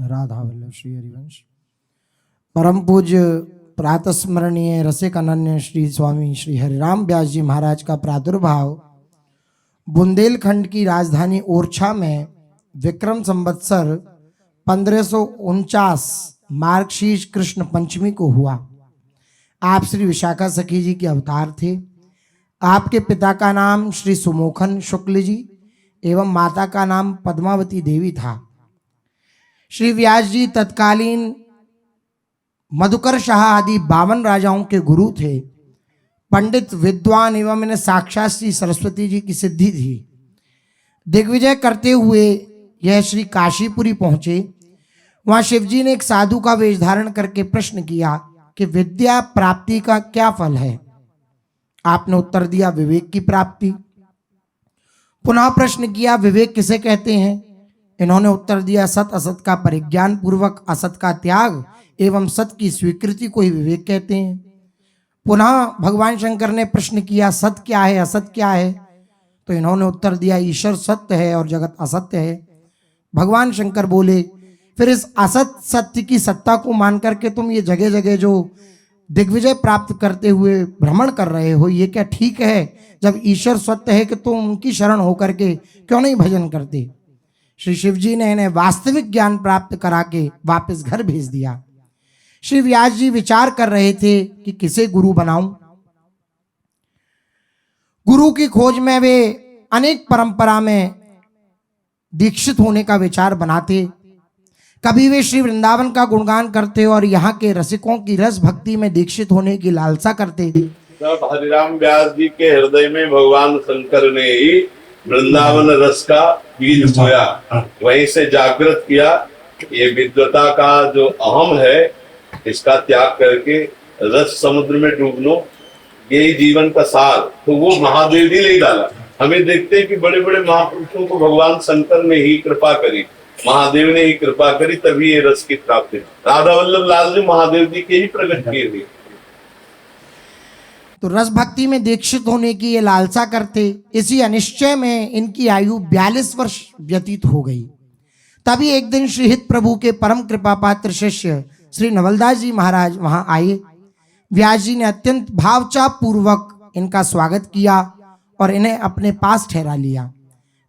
राधा वल्लभ श्री हरिवंश परम पूज्य प्रातः स्मरणीय रसिक अनन्य श्री स्वामी श्री हरिराम व्यास जी महाराज का प्रादुर्भाव बुंदेलखंड की राजधानी ओरछा में विक्रम संवत्सर 1549 मार्गशीर्ष कृष्ण पंचमी को हुआ। आप श्री विशाखा सखी जी के अवतार थे। आपके पिता का नाम श्री सुमोखन शुक्ल जी एवं माता का नाम पद्मावती देवी था। श्री व्यास जी तत्कालीन मधुकर शाह आदि 52 राजाओं के गुरु थे। पंडित विद्वान एवं इन्हें साक्षात श्री सरस्वती जी की सिद्धि थी। दिग्विजय करते हुए यह श्री काशीपुरी पहुंचे। वहां शिवजी ने एक साधु का वेश धारण करके प्रश्न किया कि विद्या प्राप्ति का क्या फल है। आपने उत्तर दिया विवेक की प्राप्ति। पुनः प्रश्न किया विवेक किसे कहते हैं। इन्होंने उत्तर दिया सत असत का परिज्ञान पूर्वक असत का त्याग एवं सत की स्वीकृति को ही विवेक कहते हैं। पुनः भगवान शंकर ने प्रश्न किया सत क्या है असत क्या है। तो इन्होंने उत्तर दिया ईश्वर सत्य है और जगत असत्य है। भगवान शंकर बोले फिर इस असत सत्य की सत्ता को मान करके तुम ये जगह जगह जो दिग्विजय प्राप्त करते हुए भ्रमण कर रहे हो, ये क्या ठीक है। जब ईश्वर सत्य है कि तुम उनकी शरण होकर के क्यों नहीं भजन करते। श्री शिव जी ने इन्हें वास्तविक ज्ञान प्राप्त करा के वापस घर भेज दिया। श्री व्यास जी विचार कर रहे थे कि किसे गुरु बनाऊं। गुरु की खोज में वे अनेक परंपरा में दीक्षित होने का विचार बनाते। कभी वे श्री वृंदावन का गुणगान करते और यहाँ के रसिकों की रस भक्ति में दीक्षित होने की लालसा करते। तब हरिराम व्यास जी के हृदय में भगवान शंकर ने ही वृंदावन रस का बीज बोया, वहीं से जागृत किया। ये विद्वता का जो अहम है इसका त्याग करके रस समुद्र में डूब लो, यही जीवन का सार। तो वो महादेव जी ने डाला। हमें देखते हैं कि बड़े बड़े महापुरुषों को भगवान शंकर ने ही कृपा करी, महादेव ने ही कृपा करी, तभी ये रस की प्राप्ति। राधा वल्लभ लाल जी महादेव जी के ही प्रकट किए हुए। तो रस भक्ति में दीक्षित होने की ये लालसा करते। इसी अनिश्चय में इनकी आयु 42 वर्ष व्यतीत हो गई। तभी एक दिन श्री हित प्रभु के परम कृपा पात्र शिष्य श्री नवलदास जी महाराज वहां आए। व्यास जी ने अत्यंत भावचाप पूर्वक इनका स्वागत किया और इन्हें अपने पास ठहरा लिया।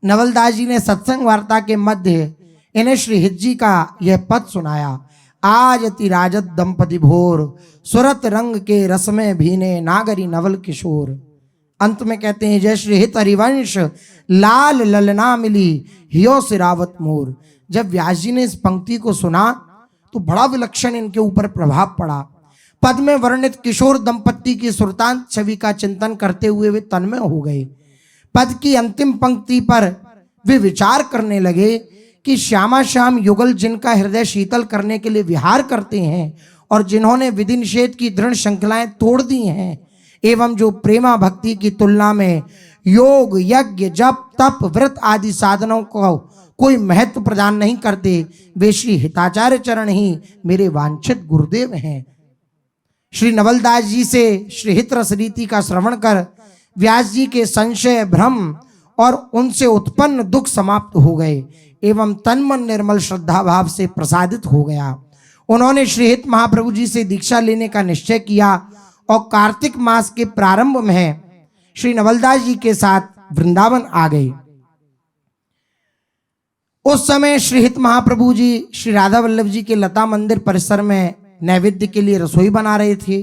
नवलदास जी ने सत्संग वार्ता के मध्य इन्हें श्री हित जी का यह पद सुनाया। आज अति राजत दंपति भोर सुरत रंग के रस में भीने नागरी नवल किशोर। अंत में कहते हैं जय श्री हित हरिवंश लाल ललना मिली हियो सिरावत मोर। जब व्यास जी ने इस पंक्ति को सुना तो बड़ा विलक्षण इनके ऊपर प्रभाव पड़ा। पद में वर्णित किशोर दंपति की सुरतांत छवि का चिंतन करते हुए वे तन्मय हो गए। पद की अंतिम पंक्ति पर वे विचार करने लगे कि श्यामा श्याम युगल जिनका हृदय शीतल करने के लिए विहार करते हैं और जिन्होंने विधि निषेध की दृढ़ श्रृंखलाएं तोड़ दी हैं एवं जो प्रेमा भक्ति की तुलना में योग यज्ञ जप तप व्रत आदि साधनों को कोई महत्व प्रदान नहीं करते, वे श्री हिताचार्य चरण ही मेरे वांछित गुरुदेव हैं। श्री नवलदास जी से श्री हित रस रीति का श्रवण कर व्यास जी के संशय भ्रम और उनसे उत्पन्न दुख समाप्त हो गए एवं तन मन निर्मल श्रद्धा भाव से प्रसादित हो गया। उन्होंने श्री हित महाप्रभु जी से दीक्षा लेने का निश्चय किया और कार्तिक मास के प्रारंभ में श्री नवलदास जी के साथ वृंदावन आ गए। उस समय श्री हित महाप्रभु जी श्री राधा वल्लभ जी के लता मंदिर परिसर में नैवेद्य के लिए रसोई बना रहे थे।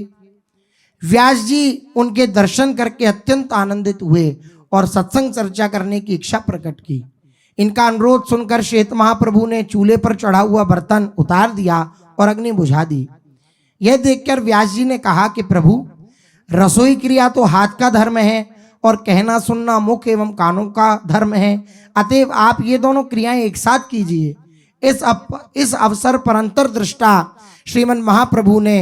व्यास जी उनके दर्शन करके अत्यंत आनंदित हुए और सत्संग चर्चा करने की इच्छा प्रकट की। इनका अनुरोध सुनकर श्री हित महाप्रभु ने चूल्हे पर चढ़ा हुआ बर्तन उतार दिया और अग्नि बुझा दी। यह देखकर व्यास जी ने कहा कि प्रभु रसोई क्रिया तो हाथ का धर्म है और कहना सुनना मुख एवं कानों का धर्म है, अतएव आप ये दोनों क्रियाएं एक साथ कीजिए। इस अवसर पर अंतर्दृष्टा श्रीमन महाप्रभु ने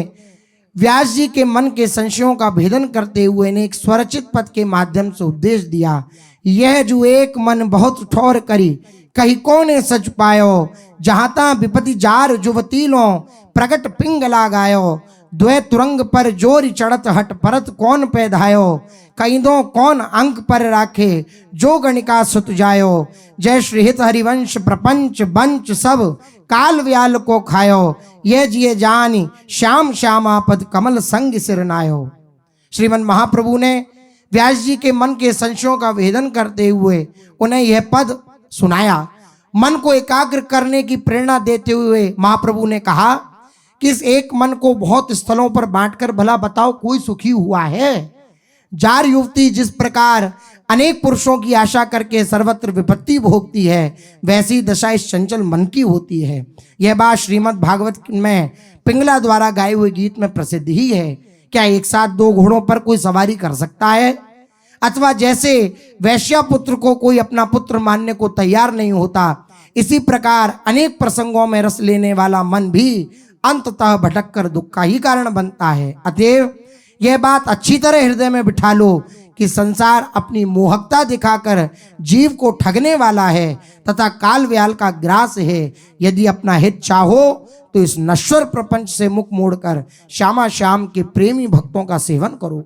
व्यास जी के मन के संशयों का भेदन करते हुए ने एक स्वरचित पद के माध्यम से उपदेश दिया। यह जो एक मन बहुत ठोर करी कहीं कोने सच पायो, जहां ता विपति जार जुवतीलो प्रगट पिंग लगायो, द्वै तुरंग पर जोर चढ़त हट परत कौन पैधायो, कईदों कौन अंक पर राखे जो गणिका सुत जायो। जय श्री हित हरिवंश प्रपंच बंच सब काल व्याल को खायो, ये जिये जानी श्याम श्यामा पद कमल संग सिर नायो। श्रीमन महाप्रभु ने व्यास जी के मन के संशयों का भेदन करते हुए उन्हें यह पद सुनाया। मन को एकाग्र करने की प्रेरणा देते हुए महाप्रभु ने कहा कि इस एक मन को बहुत स्थलों पर बांटकर भला बताओ कोई सुखी हुआ है। जार युवती जिस प्रकार अनेक पुरुषों की आशा करके सर्वत्र विपत्ति भोगती है, वैसी दशा इस चंचल मन की होती है। यह बात श्रीमद् भागवत में पिंगला द्वारा गाए हुए गीत में प्रसिद्ध ही है। क्या एक साथ दो घोड़ों पर कोई सवारी कर सकता है? अथवा जैसे वैश्या पुत्र को कोई अपना पुत्र मानने को तैयार नहीं होता, इसी प्रकार अनेक प्रसंगों में रस लेने वाला मन भी अंततः भटक कर दुख का ही कारण बनता है। अतएव यह बात अच्छी तरह हृदय में बिठा लो कि संसार अपनी मोहकता दिखाकर जीव को ठगने वाला है तथा काल व्याल का ग्रास है। यदि अपना हित चाहो तो इस नश्वर प्रपंच से मुख मोड़कर श्यामा श्याम के प्रेमी भक्तों का सेवन करो।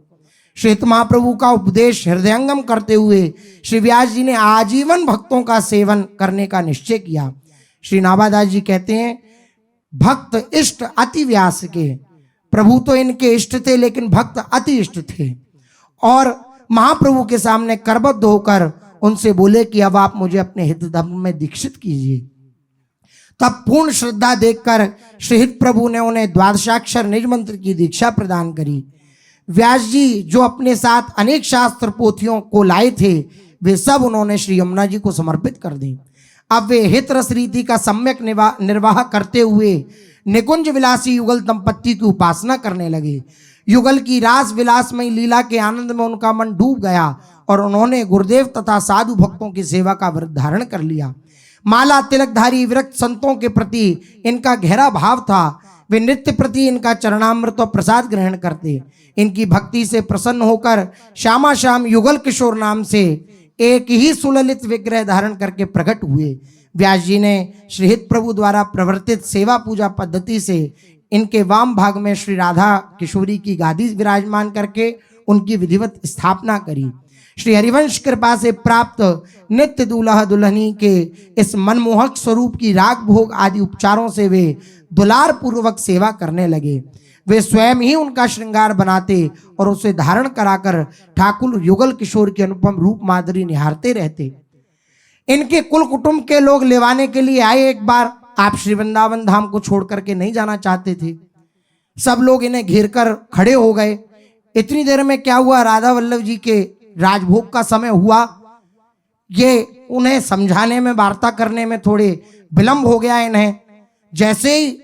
श्री हित महाप्रभु का उपदेश हृदयंगम करते हुए श्री व्यास जी ने आजीवन भक्तों का सेवन करने का निश्चय किया। श्री नाभादास जी कहते हैं, भक्त इष्ट अति व्यास के। प्रभु तो इनके इष्ट थे, लेकिन भक्त अति इष्ट थे और महाप्रभु के सामने करबद्ध होकर उनसे बोले कि अब आप मुझे अपने हित धर्म में दीक्षित कीजिए। तब पूर्ण श्रद्धा देखकर श्री हित प्रभु ने उन्हें द्वादशाक्षर निज मंत्र की दीक्षा प्रदान करी। व्यास जी जो अपने साथ अनेक शास्त्र पोथियों को लाए थे, वे सब उन्होंने श्री यमुना जी को समर्पित कर दी। अब वे हित रस रीति का सम्यक निर्वाह करते हुए निकुंज विलासी युगल दंपत्ति की उपासना करने लगे। युगल की रास विलासमयी लीला के आनंद में उनका मन डूब गया और उन्होंने गुरुदेव तथा साधु भक्तों की सेवा का व्रत धारण कर लिया। माला तिलकधारी विरक्त संतों के प्रति इनका गहरा भाव था। वे नित्य प्रति इनका चरणामृत और प्रसाद ग्रहण करते। इनकी भक्ति से प्रसन्न होकर श्यामा श्याम युगल किशोर नाम से एक ही सुललित विग्रह धारण करके प्रकट हुए। व्यास जी ने श्री हित प्रभु द्वारा प्रवर्तित सेवा पूजा पद्धति से इनके वाम भाग में श्री राधा किशोरी की गादी विराजमान करके उनकी विधिवत स्थापना करी। श्री हरिवंश कृपा से प्राप्त नित्य दूल्हा दुल्हनी के इस मनमोहक स्वरूप की राग भोग आदि उपचारों से वे दुलार पूर्वक सेवा करने लगे। वे स्वयं ही उनका श्रृंगार बनाते और उसे धारण कराकर ठाकुर युगल किशोर के अनुपम रूप माधुरी निहारते रहते। इनके कुल कुटुंब के लोग लेवाने के लिए आए। एक बार आप श्री वृंदावन धाम को छोड़ करके नहीं जाना चाहते थे। सब लोग इन्हें घेर कर खड़े हो गए। इतनी देर में क्या हुआ, राधा वल्लभ जी के राजभोग का समय हुआ। ये उन्हें समझाने में, वार्ता करने में थोड़े विलंब हो गया। इन्हें जैसे ही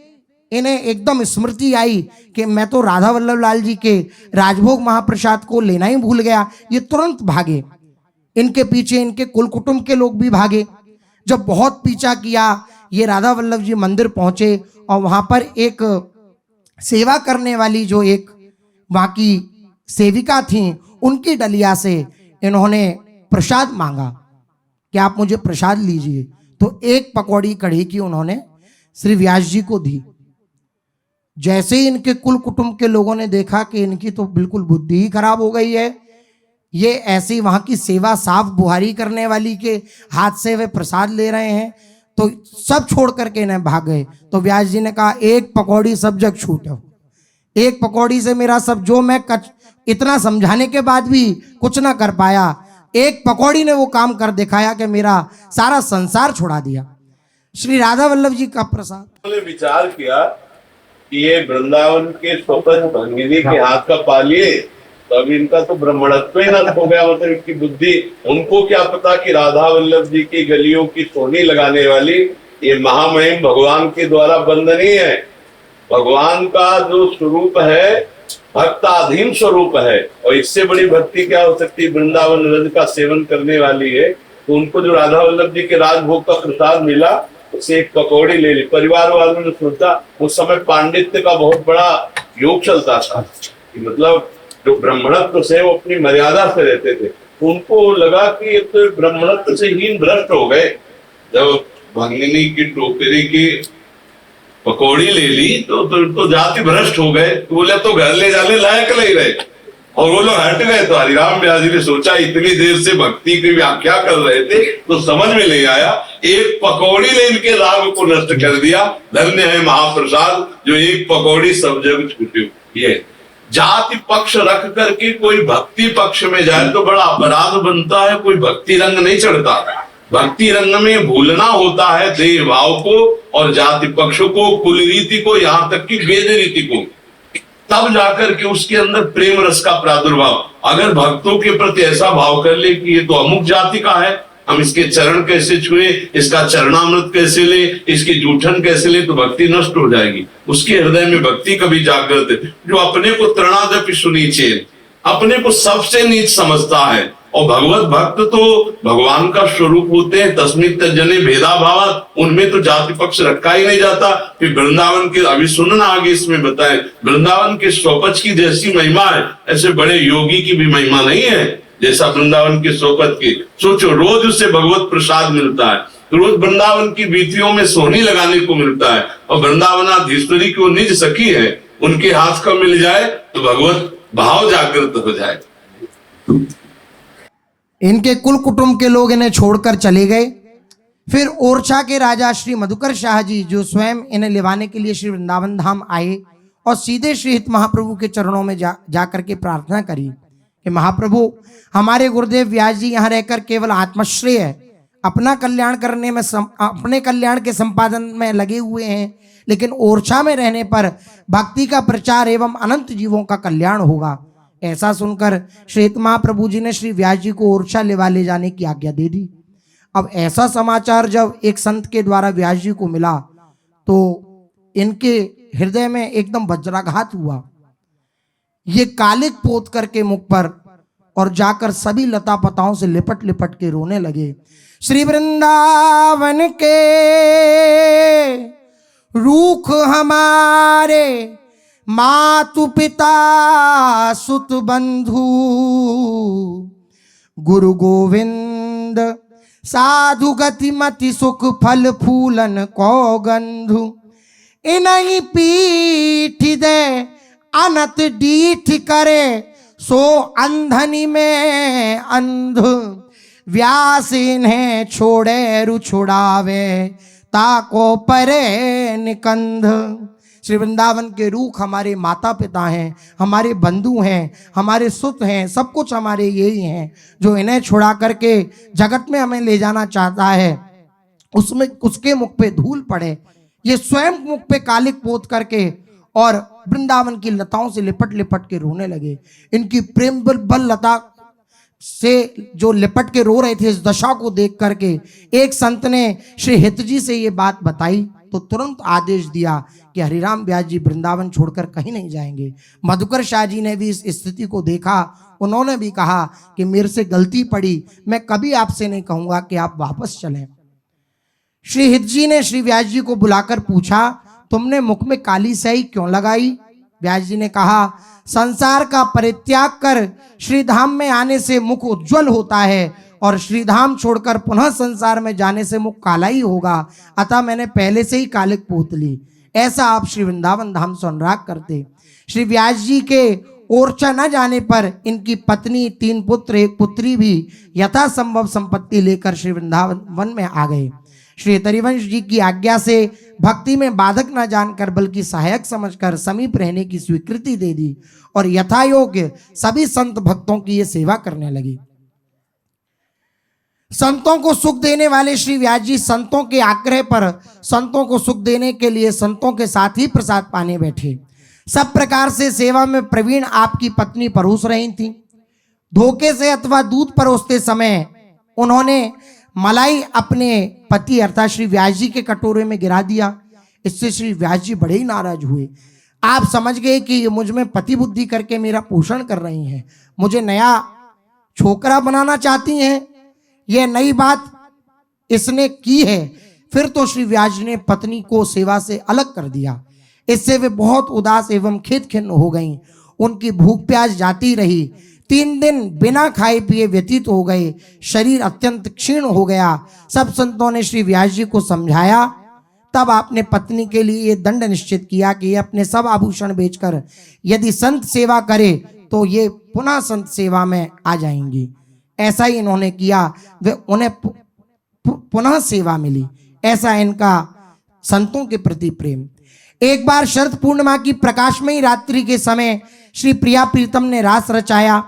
इन्हें एकदम स्मृति आई कि मैं तो राधा वल्लभ लाल जी के राजभोग महाप्रसाद को लेना ही भूल गया, ये तुरंत भागे। इनके पीछे इनके कुल कुटुंब के लोग भी भागे। जब बहुत पीछा किया, ये राधा वल्लभ जी मंदिर पहुंचे और वहां पर एक सेवा करने वाली जो एक वहां की सेविका थी, उनकी डलिया से इन्होंने प्रसाद मांगा कि आप मुझे प्रसाद लीजिए। तो एक पकौड़ी कढ़ी की उन्होंने श्री व्यास जी को दी। जैसे ही इनके कुल कुटुंब के लोगों ने देखा कि इनकी तो बिल्कुल बुद्धि ही खराब हो गई है, ये ऐसी वहां की सेवा साफ बुहारी करने वाली के हाथ से वे प्रसाद ले रहे हैं, तो सब छोड़ करके इन्हें भाग गए। तो व्यास जी ने कहा, एक पकौड़ी सब जग छूटो, एक पकौड़ी से मेरा सब, जो मैं इतना समझाने के बाद भी कुछ ना कर पाया, एक पकौड़ी ने वो काम कर दिखाया कि मेरा सारा संसार छुड़ा दिया। श्री राधा वल्लभ जी का प्रसाद। उन्होंने विचार किया कि ये वृंदावन के स्वतंत्र भंगिनी के हाथ का पालिए, तो अभी इनका तो ब्राह्मणत्व ही नष्ट हो गया। मतलब इनकी बुद्धि, उनको क्या पता कि राधा वल्लभ जी की गलियों की सोनी लगाने वाली ये महामहिम भगवान के द्वारा बंदनी है। भगवान का जो स्वरूप है भक्ताधीन स्वरूप है, और इससे बड़ी भक्ति क्या हो सकती है। वृंदावन रज का सेवन करने वाली है, तो उनको जो राधा वल्लभ जी के राजभोग का प्रसाद मिला, उसे एक पकौड़ी ले ली। परिवार वालों ने सोचा, उस समय पांडित्य का बहुत बड़ा योग चलता था कि मतलब जो ब्राह्मणत्व से वो अपनी मर्यादा से रहते थे, तो उनको लगा कि ये तो ब्राह्मणत्व से हीन भ्रष्ट हो गए। जब भंगिनी की टोकरी की पकौड़ी ले ली तो जाति भ्रष्ट हो गए। तो बोले अब तो घर ले जाने लायक नहीं रहे, और वो लोग हट गए। तो हरिराम व्यास जी ने सोचा इतनी देर से भक्ति की व्याख्या कर रहे थे तो समझ में नहीं आया, एक पकौड़ी ने इनके राग को नष्ट कर दिया। धन्य है महाप्रसाद जो एक पकौड़ी सब जग छूटे। ये जाति पक्ष रख करके कोई भक्ति पक्ष में जाए तो बड़ा अपराध बनता है, कोई भक्ति रंग नहीं चढ़ता। भक्ति रंग में भूलना होता है देह भाव को और जाति पक्ष को, कुल रीति को, यहाँ तक कि वेद रीति को, तब जाकर के उसके अंदर प्रेम रस का प्रादुर्भाव। अगर भक्तों के प्रति ऐसा भाव कर ले कि ये तो अमुक जाति का है, हम इसके चरण कैसे छुए, इसका चरणामृत कैसे ले, इसकी जूठन कैसे ले, तो भक्ति नष्ट हो जाएगी। उसके हृदय में भक्ति कभी जागृत है। जो अपने को तृणादपि सुनीचे, अपने को सबसे नीच समझता है, और भगवत भक्त तो भगवान का स्वरूप होते हैं। तस्मित जने भेदा भाव, उनमें तो जाति पक्ष रखा ही नहीं जाता। फिर वृंदावन के, अभी सुनना आगे इसमें बताएं, वृंदावन के स्वपच की जैसी महिमा है, ऐसे बड़े योगी की भी महिमा नहीं है जैसा वृंदावन के सोपत की। सोचो रोज उसे भगवत प्रसाद मिलता है, रोज वृंदावन की बीतियों में सोहनी लगाने को मिलता है, और वृंदावनाधीश्वरी की वो निज सखी है, उनके हाथ का मिल जाए तो भगवत भाव जागृत हो जाए। इनके कुल कुटुंब के लोग इन्हें छोड़कर चले गए। फिर ओरछा के राजा श्री मधुकर शाह जी जो स्वयं इन्हें लिवाने के लिए श्री वृंदावन धाम आए और सीधे श्री हित महाप्रभु के चरणों में जाकर के प्रार्थना करी कि महाप्रभु, हमारे गुरुदेव व्यास जी यहाँ रहकर केवल आत्मश्रेय अपना कल्याण करने में अपने कल्याण के संपादन में लगे हुए हैं, लेकिन ओरछा में रहने पर भक्ति का प्रचार एवं अनंत जीवों का कल्याण होगा। ऐसा सुनकर श्री हित महाप्रभु जी ने श्री व्यास जी को ओरछा ले जाने की आज्ञा दे दी। अब ऐसा समाचार जब एक संत के द्वारा व्यास जी को मिला तो इनके हृदय में एकदम वज्राघात हुआ। ये कालिक पोत करके मुख पर और जाकर सभी लता पताओं से लिपट लिपट के रोने लगे। श्री वृंदावन के रूख हमारे, मातु पिता सुत बंधु, गुरु गोविंद साधु गति मति सुख फल फूलन को गंधु, इन्हीं पीठ दे अनत डीठ करे, सो अंधनी में अंध, व्यास इन्हें छोड़े रु छुड़ावे, ताको परे निकंध। श्री वृंदावन के रूख हमारे माता पिता हैं, हमारे बंधु हैं, हमारे सुत हैं, सब कुछ हमारे यही हैं। जो इन्हें छुड़ा करके जगत में हमें ले जाना चाहता है, उसमें उसके मुख पे धूल पड़े। ये स्वयं मुख पे कालिक पोत करके और वृंदावन की लताओं से लिपट लिपट के रोने लगे। इनकी प्रेम बल लता से जो लिपट के रो रहे थे, इस दशा को देख करके एक संत ने श्री हित जी से ये बात बताई तो तुरंत आदेश दिया कि हरिराम व्यास जी वृंदावन छोड़कर कहीं नहीं जाएंगे। मधुकर शाह जी ने भी इस स्थिति को देखा, उन्होंने भी कहा कि मेरे से गलती पड़ी, मैं कभी आपसे नहीं कहूंगा कि आप वापस चलें। श्री हित जी ने श्री व्यास जी को बुलाकर पूछा, तुमने मुख में काली स्याही क्यों लगाई? व्यास जी ने कहा, संसार का परित्याग कर श्रीधाम में आने से मुख उज्जवल होता है और श्रीधाम छोड़कर पुनः संसार में जाने से मुख काला ही होगा, अतः मैंने पहले से ही कालिक पोत ली। ऐसा आप श्री वृंदावन धाम से अनुराग करते। श्री व्यास जी के ओरछा न जाने पर इनकी पत्नी, 3 पुत्र, 1 पुत्री भी यथासंभव संपत्ति लेकर श्री वृंदावन में आ गए। श्री तरिवंश जी की आज्ञा से भक्ति में बाधक न जानकर बल्कि सहायक समझकर समीप रहने की स्वीकृति दे दी और यथायोग्य सभी संत भक्तों की ये सेवा करने लगी। संतों को सुख देने वाले श्री व्यास जी संतों के आग्रह पर संतों को सुख देने के लिए संतों के साथ ही प्रसाद पाने बैठे। सब प्रकार से सेवा में प्रवीण आपकी पत्नी परोस रही थी। धोखे से अथवा दूध परोसते समय उन्होंने मलाई अपने पति अर्थात श्री व्यास जी के कटोरे में गिरा दिया। इससे श्री व्यास जी बड़े ही नाराज हुए। आप समझ गए कि ये मुझ में पति बुद्धि करके मेरा पोषण कर रही हैं, मुझे नया छोकरा बनाना चाहती हैं, यह नई बात इसने की है। फिर तो श्री व्यास जी ने पत्नी को सेवा से अलग कर दिया। इससे वे बहुत उदास एवं खेद खिन्न हो गईं। उनकी भूख प्यास जाती रही। 3 दिन बिना खाए पिए व्यतीत हो गए। शरीर अत्यंत क्षीण हो गया। सब संतों ने श्री व्यास जी को समझाया, तब आपने पत्नी के लिए ये दंड निश्चित किया कि ये अपने सब आभूषण बेचकर यदि संत सेवा करे तो ये पुनः संत सेवा में आ जाएंगी। ऐसा ही इन्होंने किया, वे उन्हें पुनः सेवा मिली। ऐसा इनका संतों के प्रति प्रेम। एक बार शरद पूर्णिमा की प्रकाशमयी रात्रि के समय श्री प्रिया प्रीतम ने रास रचाया।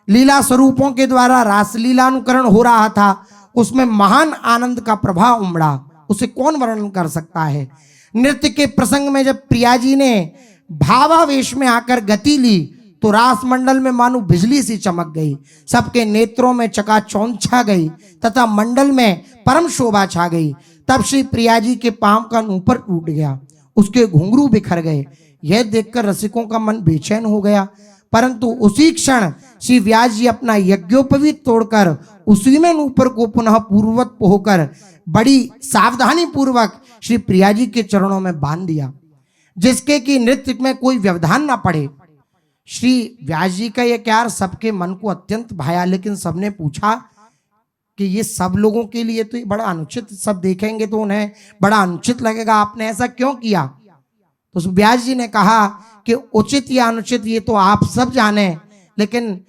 लीला स्वरूपों के द्वारा रासलीलानुकरण हो रहा था। उसमें महान आनंद का प्रभाव उमड़ा, उसे कौन वर्णन कर सकता है। नृत्य के प्रसंग में जब प्रिया जी ने भावावेश में आकर गति ली तो रास मंडल में मानो बिजली सी चमक गई, सबके नेत्रों में चकाचौंध छा गई तथा मंडल में परम शोभा छा गई। तब श्री प्रिया जी के पांव का ऊपर टूट गया, उसके घुंघरू बिखर गए। यह देखकर रसिकों का मन बेचैन हो गया, परंतु उसी क्षण श्री व्यास जी अपना यज्ञोपवीत तोड़कर उसी में ऊपर को पुनः पूर्ववत होकर बड़ी सावधानी पूर्वक श्री प्रिया जी के चरणों में बांध दिया, जिसके कि नृत्य में कोई व्यवधान न पड़े। श्री व्यास जी का यह कार्य सबके मन को अत्यंत भाया, लेकिन सबने पूछा कि ये सब लोगों के लिए तो बड़ा अनुचित, सब देखेंगे तो उन्हें बड़ा अनुचित लगेगा, आपने ऐसा क्यों किया। तो व्यास जी ने कहा कि उचित या अनुचित ये तो आप सब जाने, लेकिन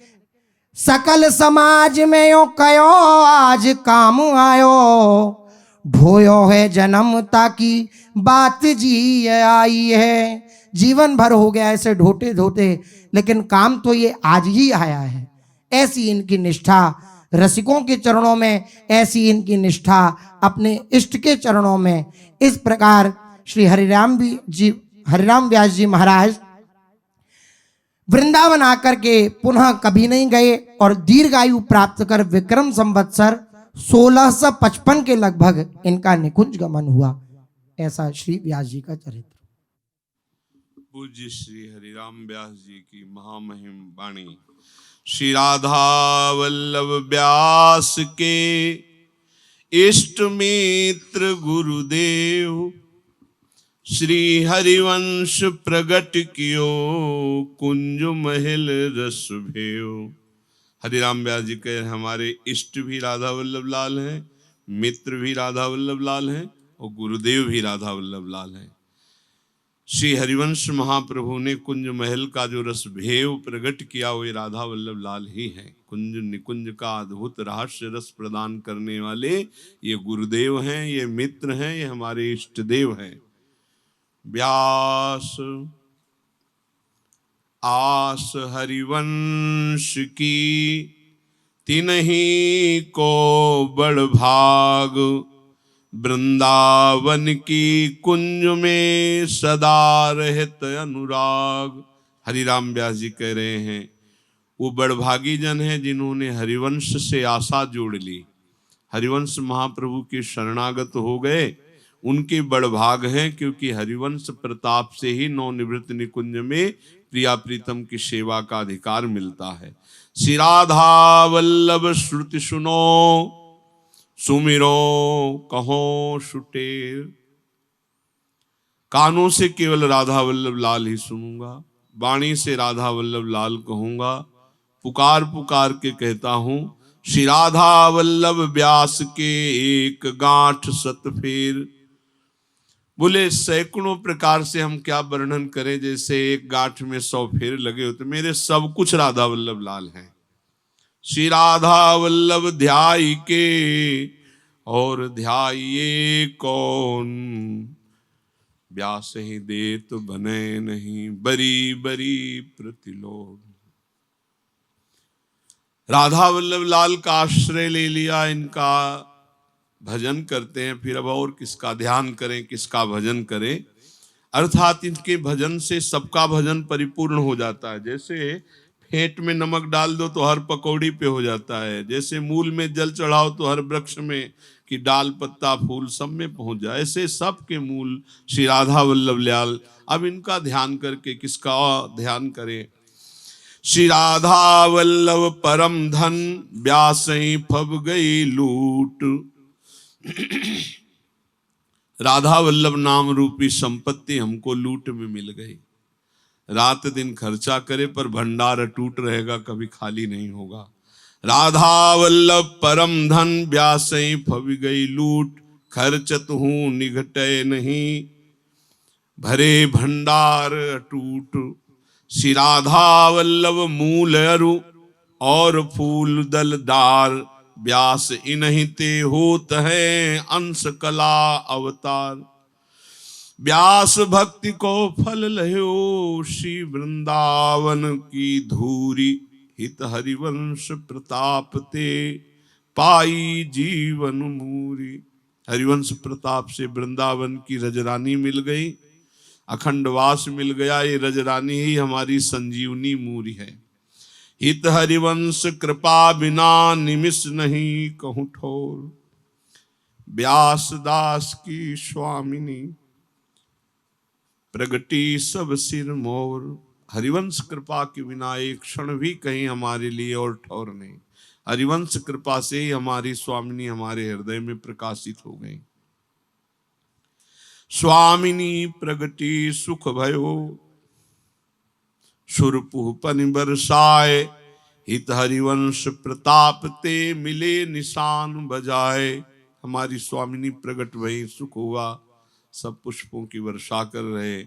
सकल समाज में यो कयो आज काम आयो, ढोयो है जन्म ताकि बात जी आई है। जीवन भर हो गया ऐसे ढोते ढोते, लेकिन काम तो ये आज ही आया है। ऐसी इनकी निष्ठा रसिकों के चरणों में, ऐसी इनकी निष्ठा अपने इष्ट के चरणों में। इस प्रकार श्री हरिराम व्यास जी महाराज वृंदावन आकर के पुनः कभी नहीं गए और दीर्घायु प्राप्त कर विक्रम संवत्सर 1655 के लगभग इनका निकुंज गमन हुआ। ऐसा श्री व्यास जी का चरित्र। पूज्य श्री हरिराम व्यास जी की महामहिम वाणी। श्री राधा वल्लभ व्यास के इष्ट मित्र गुरुदेव, श्री हरिवंश प्रगट कियो कुंज महल रस भेव। हरिराम व्यास जी के हमारे इष्ट भी राधा वल्लभ लाल हैं, मित्र भी राधा वल्लभ लाल हैं और गुरुदेव भी राधा वल्लभ लाल हैं। श्री हरिवंश महाप्रभु ने कुंज महल का जो रस भेव प्रकट किया वो राधा वल्लभ लाल ही है। कुंज निकुंज का अद्भुत रहस्य रस प्रदान करने वाले ये गुरुदेव हैं, ये मित्र हैं, ये हमारे इष्ट देव हैं। व्यास आस हरिवंश की तिन्ही को बड़ भाग, वृंदावन की कुंज में सदा रहत अनुराग। हरिराम व्यास जी कह रहे हैं वो बड़भागी जन है जिन्होंने हरिवंश से आशा जोड़ ली, हरिवंश महाप्रभु के शरणागत हो गए, उनके बड़भाग हैं, क्योंकि हरिवंश प्रताप से ही नवनिवृत्त निकुंज में प्रिया प्रीतम की सेवा का अधिकार मिलता है। श्री राधा वल्लभ श्रुति सुनो, सुमिरो कहो सुटेर। कानों से केवल राधा वल्लभ लाल ही सुनूंगा, वाणी से राधा वल्लभ लाल कहूंगा, पुकार पुकार के कहता हूं श्री राधा वल्लभ व्यास के एक गांठ सत फेर। बोले सैकड़ों प्रकार से हम क्या वर्णन करें, जैसे एक गांठ में 100 फेर लगे हो, तो मेरे सब कुछ राधा वल्लभ लाल हैं। श्री राधा वल्लभ ध्याई के और ध्याइए कौन, व्यास ही दे तो बने नहीं बरी बरी प्रतिलोभ। राधा वल्लभ लाल का आश्रय ले लिया, इनका भजन करते हैं, फिर अब और किसका ध्यान करें, किसका भजन करें। अर्थात इनके भजन से सबका भजन परिपूर्ण हो जाता है। जैसे फेंट में नमक डाल दो तो हर पकौड़ी पे हो जाता है, जैसे मूल में जल चढ़ाओ तो हर वृक्ष में कि डाल पत्ता फूल सब में पहुंच जाए, ऐसे सबके मूल श्री राधा वल्लभ लाल। अब इनका ध्यान करके किसका ध्यान करें। श्री राधा वल्लभ परम धन, व्यासई फब गई लूट। राधा वल्लभ नाम रूपी संपत्ति हमको लूट में मिल गई। रात दिन खर्चा करे पर भंडार टूट रहेगा, कभी खाली नहीं होगा। राधा वल्लभ परम धन, व्यासई फब गई लूट। खर्चत हूँ निघटे नहीं, भरे भंडार अटूट, श्री राधा वल्लभ मूल अरु, और फूल दल डार, व्यास इन्हीं ते होत है अंश कला अवतार। व्यास भक्ति को फल लहो, श्री वृंदावन की धूरी, हित हरिवंश प्रताप ते पाई जीवन मूरी। हरिवंश प्रताप से वृंदावन की रजरानी मिल गई, अखंड वास मिल गया। ये रजरानी ही हमारी संजीवनी मूरी है। हित हरिवंश कृपा बिना निमिष नहीं कहूं ठोर, व्यास दास की स्वामिनी प्रगति सब सिर मोर। हरिवंश कृपा के बिना एक क्षण भी कहीं हमारे लिए और ठौर नहीं। हरिवंश कृपा से ही हमारी स्वामिनी हमारे हृदय में प्रकाशित हो गई। स्वामिनी प्रगति सुख भयो, सुरपुह पनि बरसाए, हित हरिवंश प्रताप ते मिले निशान बजाए। हमारी स्वामिनी प्रगट भई, सुख हुआ, सब पुष्पों की वर्षा कर रहे।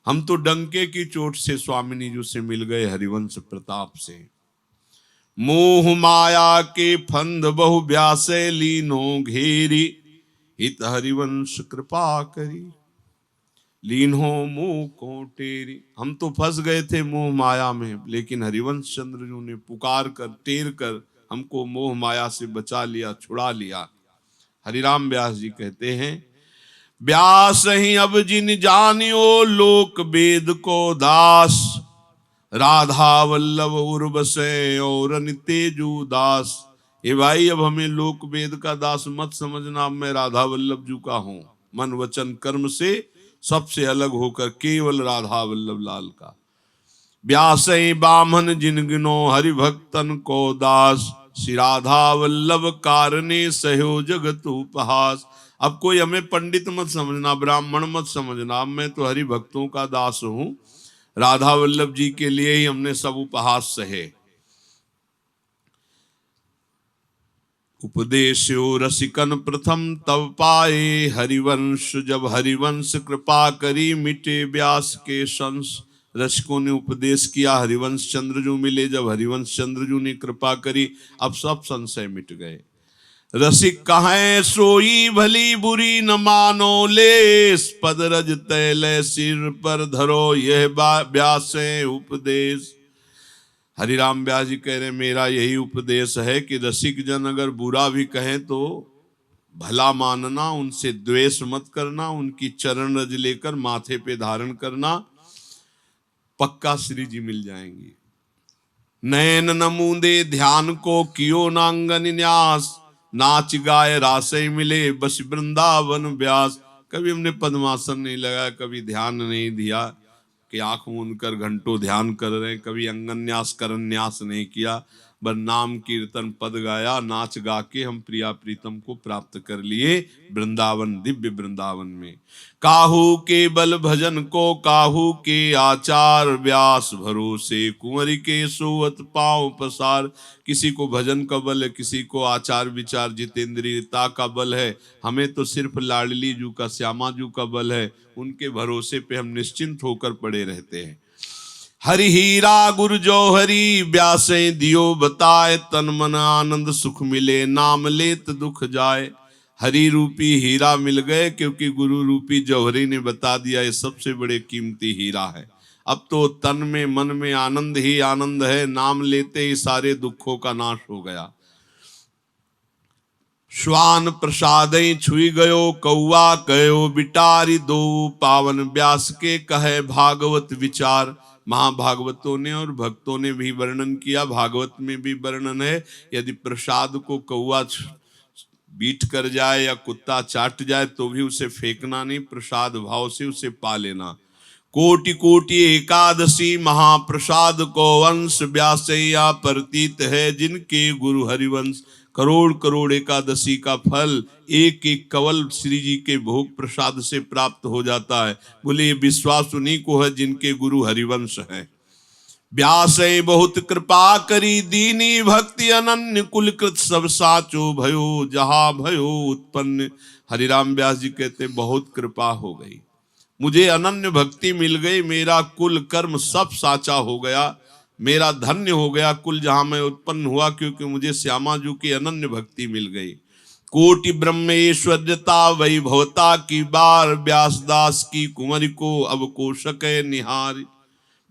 हम तो डंके की चोट से स्वामिनी जी से मिल गए हरिवंश प्रताप से। मोह माया के फंद बहु व्यासे लीनो घेरी, हित हरिवंश कृपा करी, लीन हो मोह को टेरी। हम तो फंस गए थे मोह माया में, लेकिन हरिवंश चंद्र जी ने पुकार कर टेर कर हमको मोह माया से बचा लिया, छुड़ा लिया। हरिराम व्यास जी कहते हैं, व्यास ही अब जिन जानियो लोक वेद को दास, राधा वल्लभ उर्वसे और तेजु दास। ए भाई, अब हमें लोक वेद का दास मत समझना, अब मैं राधा वल्लभ जू का हूं। मन वचन कर्म से सबसे अलग होकर केवल राधा वल्लभ लाल का। व्यास बामन जिन गिनो हरि भक्तन को दास, श्री राधा वल्लभ कारणे सहयो जगत उपहास। अब कोई हमें पंडित मत समझना, ब्राह्मण मत समझना, मैं तो हरि भक्तों का दास हूं। राधा वल्लभ जी के लिए ही हमने सब उपहास सहे। उपदेशो रसिकन प्रथम तब पाए हरिवंश, जब हरिवंश कृपा करी मिटे व्यास के संश। रसिकों ने उपदेश किया, हरिवंश चंद्रजू मिले, जब हरिवंश चंद्रजू ने कृपा करी, अब सब संशय मिट गए। रसिक कहें सोई भली बुरी न मानो लेस, पद रज तैले सिर पर धरो यह व्यास उपदेश। हरिराम व्यास जी कह रहे, मेरा यही उपदेश है कि रसिक जन अगर बुरा भी कहें तो भला मानना, उनसे द्वेष मत करना, उनकी चरण रज लेकर माथे पे धारण करना, पक्का श्री जी मिल जाएंगे। नैन नमूदे ध्यान को कियो नांगन न्यास, नाच गाय रासय मिले बस वृंदावन व्यास। कभी हमने पद्मासन नहीं लगाया, कभी ध्यान नहीं दिया कि आंख मूंद कर घंटों ध्यान कर रहे हैं, कभी अंगन्यास करन्यास नहीं किया, बस नाम कीर्तन पद गाया, नाच गा के हम प्रिया प्रीतम को प्राप्त कर लिए वृंदावन, दिव्य वृंदावन में। काहू के बल भजन को काहू के आचार, व्यास भरोसे कुंवरी के सोवत पांव पसार। किसी को भजन का बल है, किसी को आचार विचार जितेंद्रियता का बल है, हमें तो सिर्फ लाडली जू का, श्यामा जू का बल है। उनके भरोसे पे हम निश्चिंत होकर पड़े रहते हैं। हरि हीरा गुरु जौहरी, व्यासे दियो बताए, तन मन आनंद सुख मिले, नाम लेत दुख जाए। हरि रूपी हीरा मिल गए, क्योंकि गुरु रूपी जौहरी ने बता दिया ये सबसे बड़े कीमती हीरा है। अब तो तन में मन में आनंद ही आनंद है, नाम लेते ही सारे दुखों का नाश हो गया। श्वान प्रसाद छुई गयो, कौआ कहो बिटारी दो, पावन व्यास के कहे भागवत विचार। महाभागवतों ने और भक्तों ने भी वर्णन किया, भागवत में भी वर्णन है, यदि प्रसाद को कौआ बीट कर जाए या कुत्ता चाट जाए तो भी उसे फेंकना नहीं, प्रसाद भाव से उसे पा लेना। कोटि कोटि एकादशी महाप्रसाद को वंश, व्यासैया प्रतीत है जिनके गुरु हरिवंश। करोड़ करोड़ एकादशी का फल एक एक कवल श्री जी के भोग प्रसाद से प्राप्त हो जाता है। बोले ये विश्वास उन्हीं को है जिनके गुरु हरिवंश है। व्यास बहुत कृपा करी दीनी भक्ति अनन्य कुल कृत सब साचो भयो जहा भयो उत्पन्न। हरिराम व्यास जी कहते बहुत कृपा हो गई, मुझे अनन्य भक्ति मिल गई, मेरा कुल कर्म सब साचा हो गया, मेरा धन्य हो गया कुल जहां मैं उत्पन्न हुआ, क्योंकि मुझे श्यामा जी की अनन्य भक्ति मिल गई। कोटि ब्रह्मेश्वर्यता वैभवता की बार, व्यासदास की कुंवर को अब को सके निहार।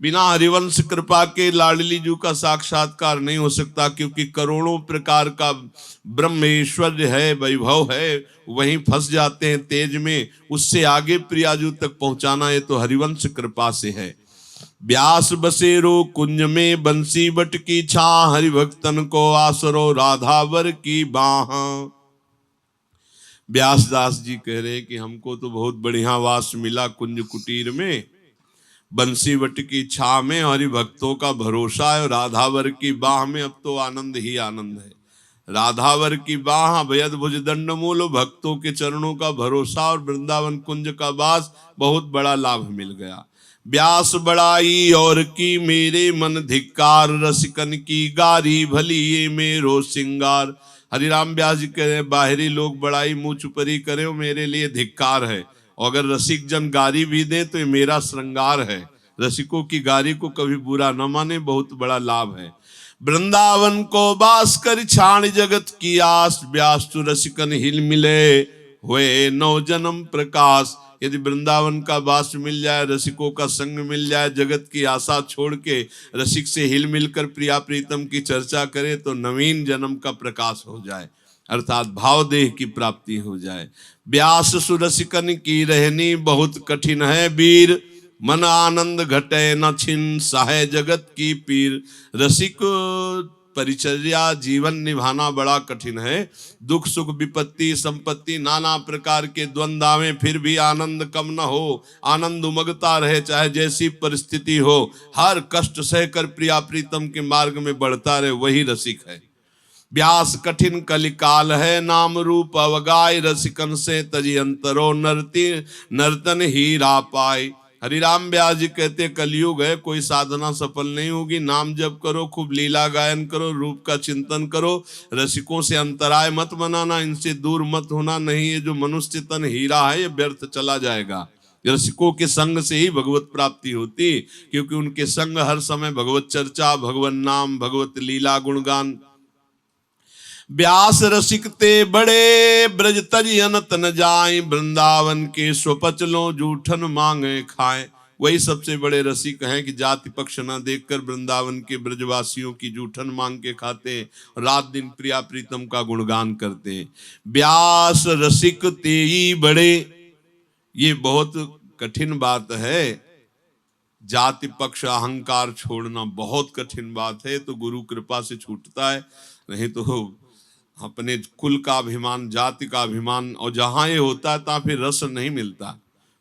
बिना हरिवंश कृपा के लाडली जी का साक्षात्कार नहीं हो सकता, क्योंकि करोड़ों प्रकार का ब्रह्म ऐश्वर्य है, वैभव है, वहीं फंस जाते हैं तेज में। उससे आगे प्रियाजू तक पहुंचाना है तो हरिवंश कृपा से है। व्यास बसेरो कुंज में बंसी बट की छा, हरिभक्तन को आसरो राधावर की बाह। व्यासदास जी कह रहे कि हमको तो बहुत बढ़िया वास मिला कुंज कुटीर में, बंसीवट की छा में, हरि भक्तों का भरोसा है, और राधावर की बाह में अब तो आनंद ही आनंद है। राधावर की बाह, अभयद भुज दंड मूल, भक्तों के चरणों का भरोसा और वृंदावन कुंज का वास, बहुत बड़ा लाभ मिल गया। व्यास बड़ाई और की मेरे मन धिक्कार, रसिकन की गारी भली ये मेरो सिंगार। हरिराम व्यास जी कह रहे बाहरी लोग बड़ाई मुंह चुपरी करे मेरे लिए धिक्कार है, और अगर रसिक जन गारी भी दे तो ये मेरा श्रृंगार है। रसिकों की गारी को कभी बुरा न माने, बहुत बड़ा लाभ है। वृंदावन को बास कर छाण जगत की आस, व्यास तु रसिकन हिल मिले हुए नौ जन्म प्रकाश। यदि वृंदावन का वास मिल जाए, रसिकों का संग मिल जाए, जगत की आशा छोड़ के रसिक से हिल मिलकर प्रिया प्रीतम की चर्चा करे तो नवीन जन्म का प्रकाश हो जाए, अर्थात भाव देह की प्राप्ति हो जाए। व्यास सुरसिकन की रहनी बहुत कठिन है वीर, मन आनंद घटे न छिन सहे जगत की पीर। रसिक परिचर्या जीवन निभाना बड़ा कठिन है। दुख सुख विपत्ति संपत्ति नाना प्रकार के द्वंद्व आवे, फिर भी आनंद कम न हो, आनंद उमगता रहे चाहे जैसी परिस्थिति हो, हर कष्ट सहकर प्रिया प्रीतम के मार्ग में बढ़ता रहे, वही रसिक है। व्यास कठिन कलिकाल है नाम रूप अवगाय, रसिकन से तजी अंतरो नर्तन हीरा पाए। हरिराम व्यास जी कहते कलयुग है, कोई साधना सफल नहीं होगी, नाम जप करो, खूब लीला गायन करो, रूप का चिंतन करो, रसिकों से अंतराय मत बनाना, इनसे दूर मत होना, नहीं ये जो मनुष्य तन हीरा है ये व्यर्थ चला जाएगा। रसिकों के संग से ही भगवत प्राप्ति होती, क्योंकि उनके संग हर समय भगवत चर्चा, भगवत नाम, भगवत लीला गुणगान। व्यास रसिक ते बड़े ब्रज तज अनत न जाए, वृंदावन के स्वपचलों जूठन मांगे खाए। वही सबसे बड़े रसिक हैं कि जाति पक्ष न देखकर वृंदावन के ब्रजवासियों की जूठन मांग के खाते, रात दिन प्रिया प्रीतम का गुणगान करते। व्यास रसिक तेई बड़े, ये बहुत कठिन बात है। जाति पक्ष अहंकार छोड़ना बहुत कठिन बात है, तो गुरु कृपा से छूटता है, नहीं तो अपने कुल का अभिमान, जाति का अभिमान, और जहां ये होता है तहां फिर रस नहीं मिलता।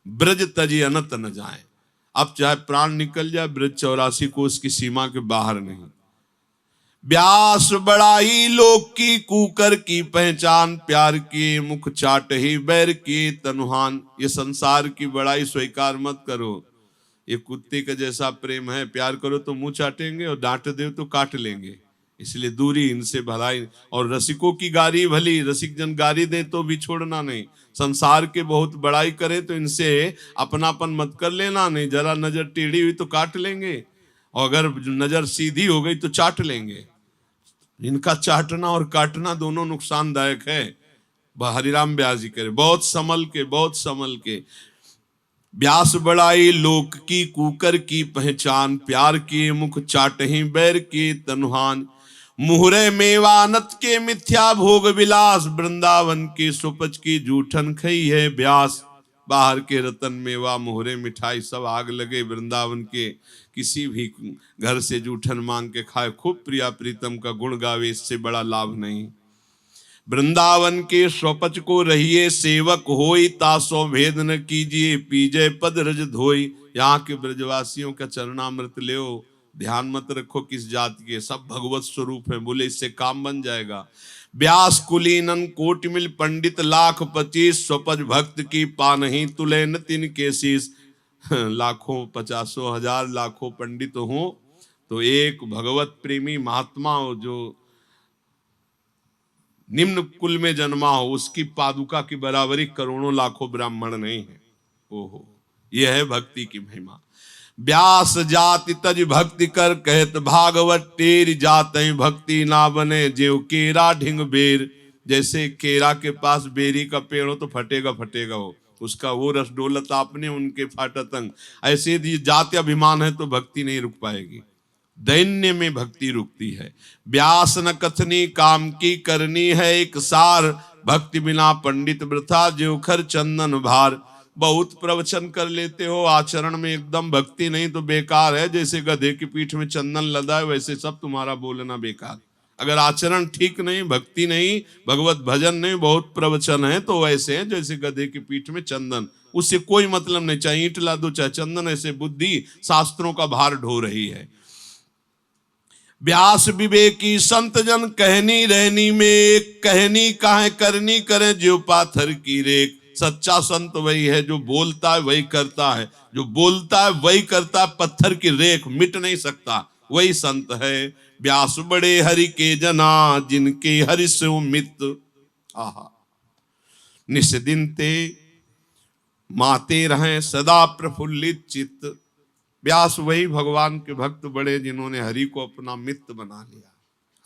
ब्रज तजी अनत न जाए, अब चाहे प्राण निकल जाए, ब्रज 84 कोस की सीमा के बाहर नहीं। व्यास बड़ाई लोक की कूकर की पहचान, प्यार की मुख चाट ही बैर की तनुहान। ये संसार की बड़ाई स्वीकार मत करो, ये कुत्ते का जैसा प्रेम है, प्यार करो तो मुंह चाटेंगे और डांट दे तो काट लेंगे, इसलिए दूरी इनसे भलाई। और रसिकों की गारी भली, रसिक जन गारी दे तो भी छोड़ना नहीं, संसार के बहुत बड़ाई करे तो इनसे अपनापन मत कर लेना, नहीं जरा नजर टेढ़ी हुई तो काट लेंगे, और अगर नजर सीधी हो गई तो चाट लेंगे। इनका चाटना और काटना दोनों नुकसानदायक है। हरिराम व्यास जी करे बहुत संभल के, बहुत संभल के। व्यास बड़ाई लोक की कूकर की पहचान, प्यार के मुख चाटही बैर के तनुहान। मुहरे मेवानत के मिथ्या भोग विलास, वृंदावन के सुपच की जूठन खई है व्यास। बाहर के रतन मेवा मुहरे मिठाई सब आग लगे, वृंदावन के किसी भी घर से जूठन मांग के खाए, खूब प्रिया प्रीतम का गुण गावे, इससे बड़ा लाभ नहीं। वृंदावन के स्वपच को रहिए सेवक होई, तासो भेद न कीजिए पीजे पद रज धोई। यहाँ के ब्रजवासियों का चरणामृत ले, ध्यान मत रखो किस जाति के, सब भगवत स्वरूप है, बोले इससे काम बन जाएगा। व्यास कुलीनन कोटि मिल पंडित लाख 25, स्वपज भक्त की पानही तुले न तिन के शीस। लाखों 50 हजार लाखों पंडित हो तो एक भगवत प्रेमी महात्मा हो जो निम्न कुल में जन्मा हो, उसकी पादुका की बराबरी करोड़ों लाखों ब्राह्मण नहीं है। ओहो, यह है भक्ति की महिमा। व्यास जाति तज भक्ति कर, कहत भागवत टेर जात भक्ति ना बने जेव केरा ढिंग बेर। जैसे केरा के पास बेरी का पेड़ हो तो फटेगा फटेगा हो, उसका वो रस डोलत आपने उनके फाटत अंग। ऐसे यदि जाति अभिमान है तो भक्ति नहीं रुक पाएगी, दैन्य में भक्ति रुकती है। व्यास न कथनी काम की करनी है एक सार, भक्ति बिना पंडित वृथा ज्योखर चंदन भार। बहुत प्रवचन कर लेते हो, आचरण में एकदम भक्ति नहीं तो बेकार है। जैसे गधे की पीठ में चंदन लदा है वैसे सब तुम्हारा बोलना बेकार। अगर आचरण ठीक नहीं, भक्ति नहीं, भगवत भजन नहीं, बहुत प्रवचन है तो वैसे है जैसे गधे की पीठ में चंदन, उससे कोई मतलब नहीं। चाहे ईंट ला दो चाहे चंदन, ऐसे बुद्धि शास्त्रों का भार ढो रही है। व्यास विवेकी संत जन कहनी रहनी में, कहनी काहे करनी करें जो पाथर की रेख। सच्चा संत वही है जो बोलता है वही करता है, जो बोलता है वही करता है। पत्थर की रेख मिट नहीं सकता, वही संत है। व्यास बड़े हरि के जना जिनके हरि से मित। आहा, निस दिन ते माते रहें सदा प्रफुल्लित चित्त। व्यास वही भगवान के भक्त बड़े जिन्होंने हरि को अपना मित्र बना लिया।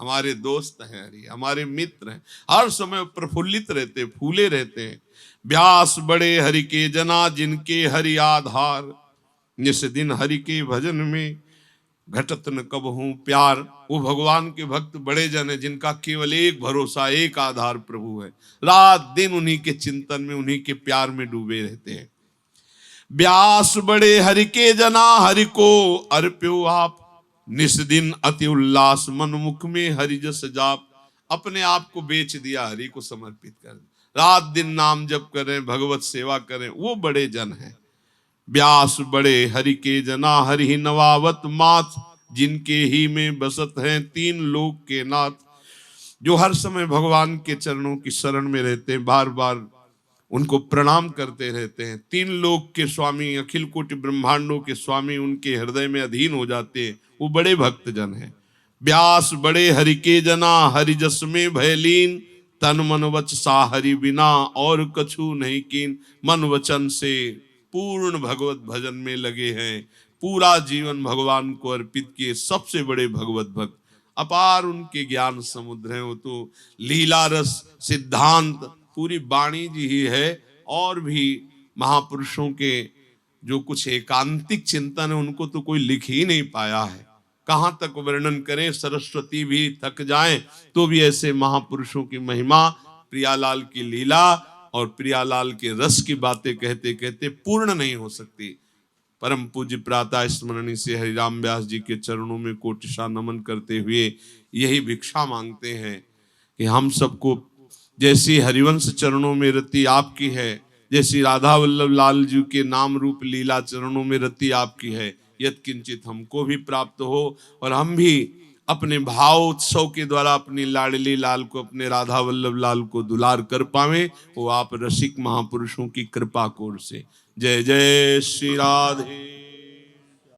हमारे दोस्त हैं हरि, हमारे मित्र हैं, हर समय प्रफुल्लित रहते, फूले रहते हैं। व्यास बड़े हरि के जना जिनके हरि आधार, जिस दिन हरि के भजन में घटत न कबहू प्यार। वो भगवान के भक्त बड़े जन है जिनका केवल एक भरोसा, एक आधार प्रभु है। रात दिन उन्हीं के चिंतन में, उन्हीं के प्यार में डूबे रहते हैं। व्यास बड़े हरि के जना हरि को अर्प्यो आप, निस दिन अति उल्लास मन मुख में हरि जस जाप। अपने आप को बेच दिया, हरि को समर्पित कर, रात दिन नाम जप करें, भगवत सेवा करें, वो बड़े जन हैं। व्यास बड़े हरि के जना हरि ही नवावत मात, जिनके ही में बसत हैं तीन लोक के नाथ। जो हर समय भगवान के चरणों की शरण में रहते हैं, बार बार उनको प्रणाम करते रहते हैं। तीन लोक के स्वामी, अखिल कोटि ब्रह्मांडों के स्वामी उनके हृदय में अधीन हो जाते हैं, वो बड़े भक्त जन हैं। व्यास बड़े हरि के जना हरि जस में भयलीन, तन मन वच सा हरि बिना और कछु नहीं कीन। मन वचन से पूर्ण भगवत भजन में लगे हैं, पूरा जीवन भगवान को अर्पित किए, सबसे बड़े भगवत भक्त। अपार उनके ज्ञान समुद्र हैं। वो तो लीला रस सिद्धांत पूरी वाणी जी ही है। और भी महापुरुषों के जो कुछ एकांतिक चिंतन है उनको तो कोई लिख ही नहीं पाया है। कहाँ तक वर्णन करें, सरस्वती भी थक जाएं तो भी ऐसे महापुरुषों की महिमा, प्रियालाल की लीला और प्रियालाल के रस की बातें कहते कहते पूर्ण नहीं हो सकती। परम पूज्य प्रातः स्मरणी से हरिराम व्यास जी के चरणों में कोटिशा नमन करते हुए यही भिक्षा मांगते हैं कि हम सबको जैसी हरिवंश चरणों में रति आपकी है, जैसी राधा वल्लभ लाल जी के नाम रूप लीला चरणों में रति आपकी है, यत् किंचित हमको भी प्राप्त हो और हम भी अपने भाव उत्सव के द्वारा अपनी लाडली लाल को, अपने राधा वल्लभ लाल को दुलार कर पावे। वो आप रसिक महापुरुषों की कृपा कोर से। जय जय श्री राधे।